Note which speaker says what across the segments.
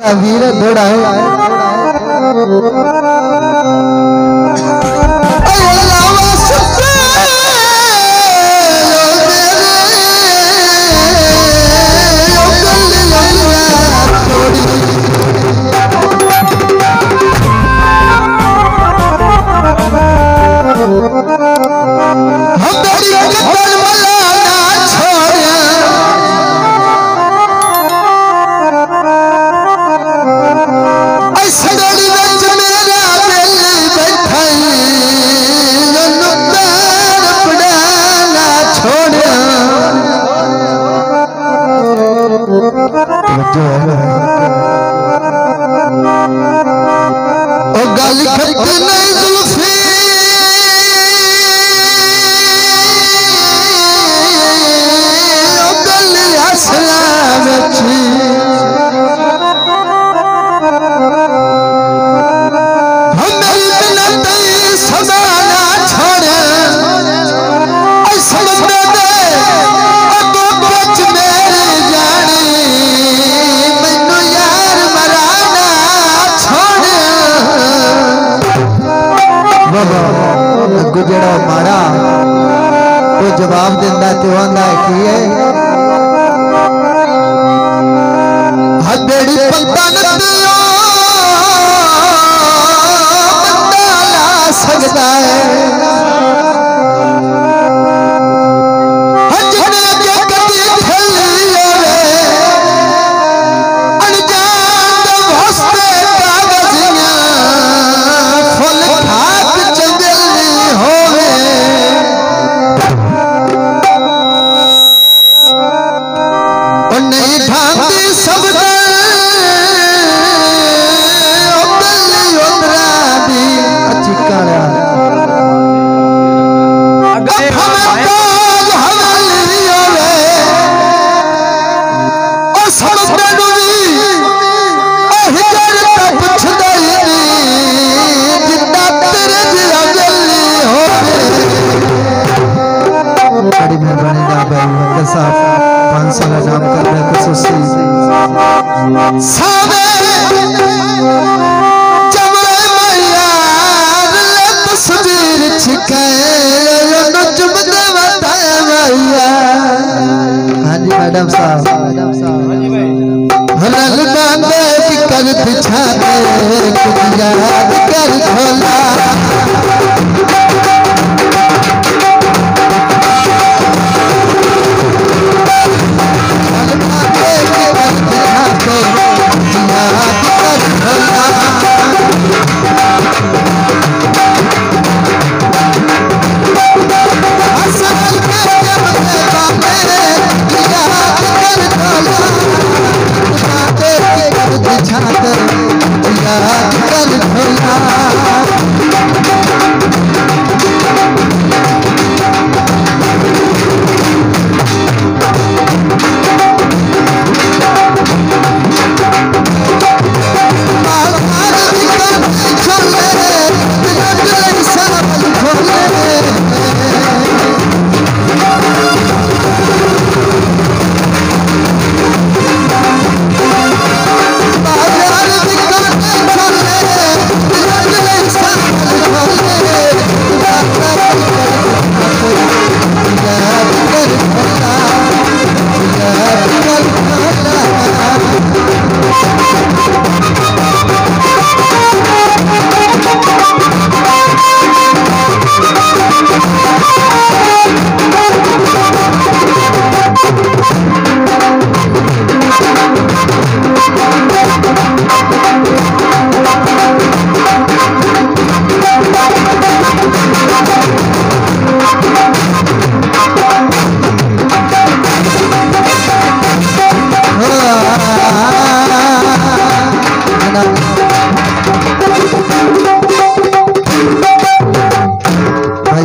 Speaker 1: वीर दौड़ा है गुजरा माड़ा तो जवाब दिंदा तो आंदा की है हदेड़ी पल्तन दियो बंदा ला सकता है नाम करने खुशी सावे जमरे मैया तस्वीर छिके न चुमदे बताए मैया। हाँ जी मैडम साहब हलल बांधे कर बिछा दे कुछ याद कर खोला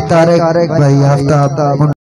Speaker 1: तारेक भाई आफ्ताब